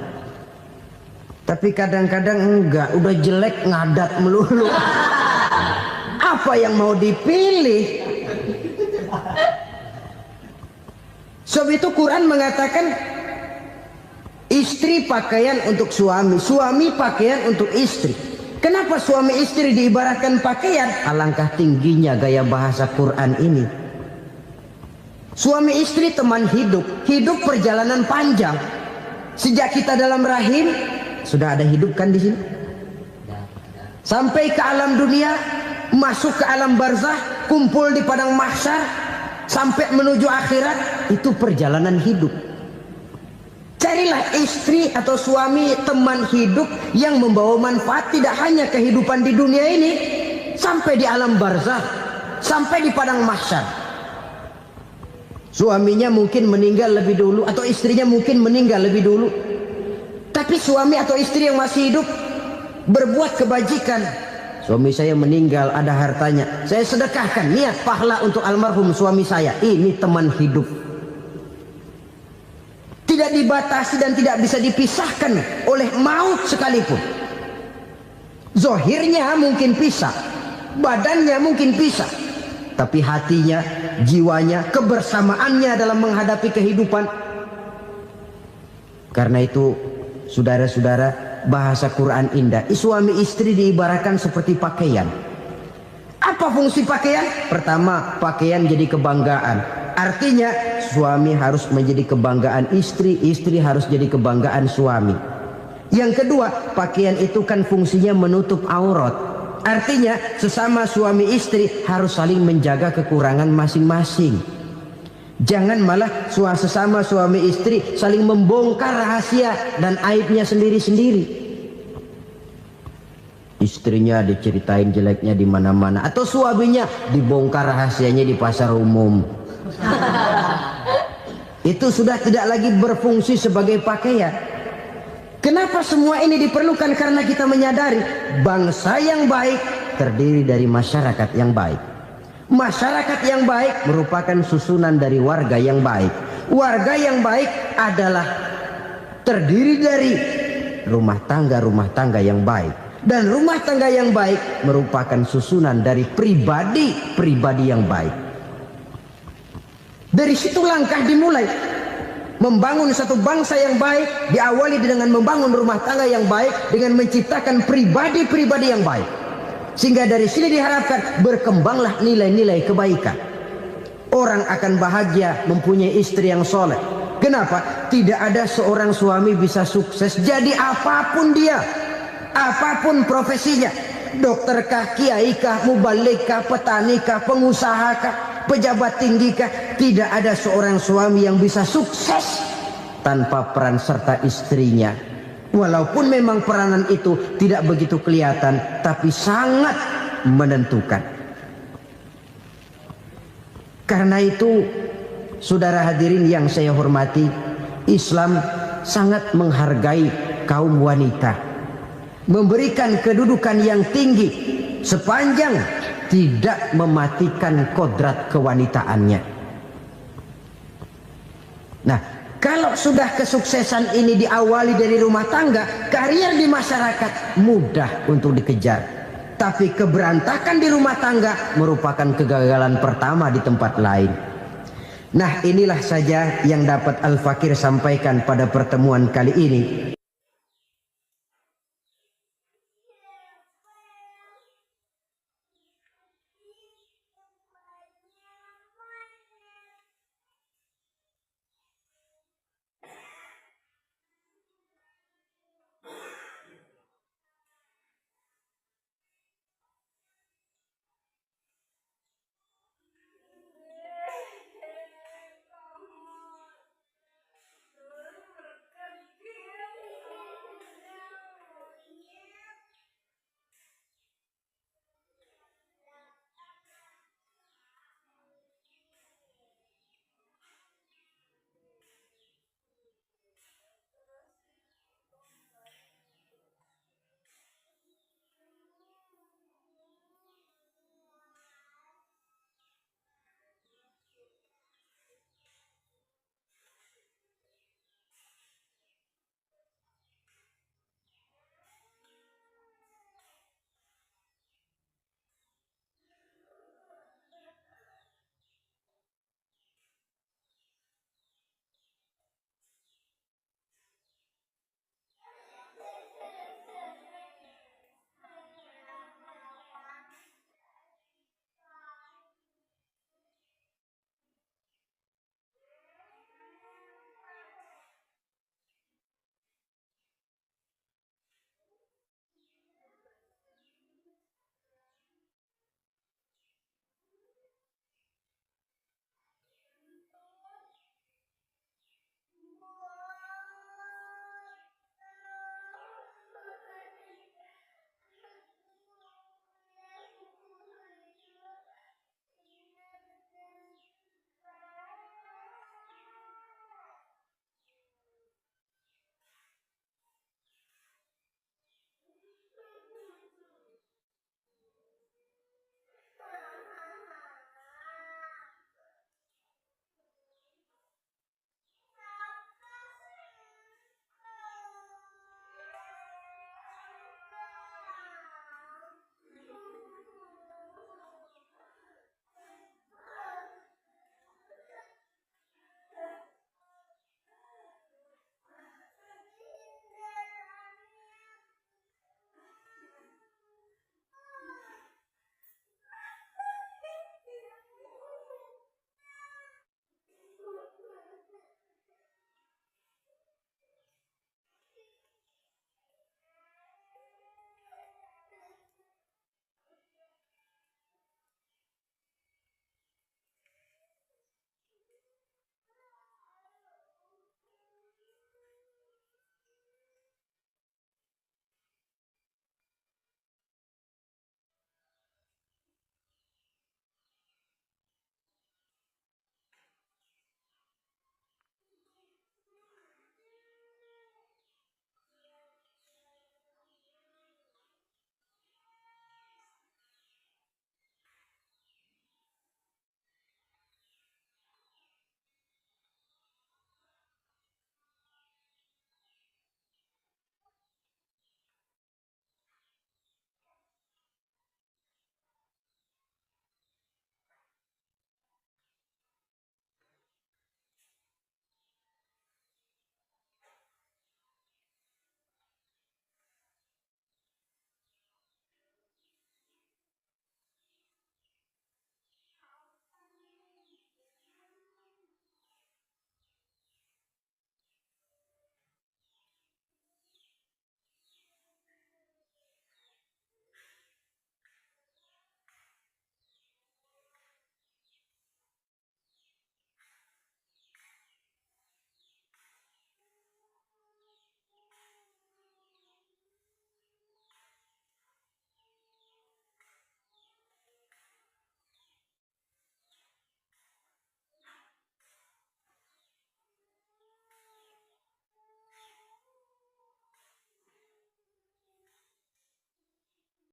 Tapi kadang-kadang enggak, udah jelek ngadat melulu. Apa yang mau dipilih? Sebab itu Quran mengatakan istri pakaian untuk suami, suami pakaian untuk istri. Kenapa suami istri diibaratkan pakaian? Alangkah tingginya gaya bahasa Quran ini. Suami istri teman hidup, hidup perjalanan panjang. Sejak kita dalam rahim sudah ada hidup kan di sini. Sampai ke alam dunia, masuk ke alam barzah, kumpul di padang mahsyar, sampai menuju akhirat, itu perjalanan hidup. Carilah istri atau suami teman hidup yang membawa manfaat tidak hanya kehidupan di dunia ini, sampai di alam barzah, sampai di padang mahsyar. Suaminya mungkin meninggal lebih dulu atau istrinya mungkin meninggal lebih dulu. Tapi suami atau istri yang masih hidup berbuat kebajikan. Suami saya meninggal, ada hartanya, saya sedekahkan, niat pahala untuk almarhum suami saya. Ini teman hidup. Tidak dibatasi dan tidak bisa dipisahkan oleh maut sekalipun. Zohirnya mungkin pisah, badannya mungkin pisah, tapi hatinya, jiwanya, kebersamaannya dalam menghadapi kehidupan. Karena itu, saudara-saudara, bahasa Quran indah. Suami istri diibaratkan seperti pakaian. Apa fungsi pakaian? Pertama, pakaian jadi kebanggaan. Artinya suami harus menjadi kebanggaan istri, istri harus jadi kebanggaan suami. Yang kedua, pakaian itu kan fungsinya menutup aurat. Artinya sesama suami istri harus saling menjaga kekurangan masing-masing. Jangan malah sesama suami istri saling membongkar rahasia dan aibnya sendiri-sendiri. Istrinya diceritain jeleknya di mana-mana, atau suaminya dibongkar rahasianya di pasar umum. Itu sudah tidak lagi berfungsi sebagai pakaian. Kenapa semua ini diperlukan? Karena kita menyadari bangsa yang baik terdiri dari masyarakat yang baik. Masyarakat yang baik merupakan susunan dari warga yang baik. Warga yang baik adalah terdiri dari rumah tangga yang baik. Dan rumah tangga yang baik merupakan susunan dari pribadi yang baik. Dari situ langkah dimulai. Membangun satu bangsa yang baik diawali dengan membangun rumah tangga yang baik, dengan menciptakan pribadi-pribadi yang baik. Sehingga dari sini diharapkan berkembanglah nilai-nilai kebaikan. Orang akan bahagia mempunyai istri yang soleh. Kenapa? Tidak ada seorang suami bisa sukses jadi apapun dia, apapun profesinya. Dokterkah, kiaikah, mubalikah, petanikah, pengusahakah, pejabat tinggikah, tidak ada seorang suami yang bisa sukses tanpa peran serta istrinya. Walaupun memang peranan itu tidak begitu kelihatan, tapi sangat menentukan. Karena itu, saudara hadirin yang saya hormati, Islam sangat menghargai kaum wanita, memberikan kedudukan yang tinggi sepanjang tidak mematikan kodrat kewanitaannya. Nah, kalau sudah kesuksesan ini diawali dari rumah tangga, karier di masyarakat mudah untuk dikejar. Tapi keberantakan di rumah tangga merupakan kegagalan pertama di tempat lain. Nah, inilah saja yang dapat Al-Fakir sampaikan pada pertemuan kali ini.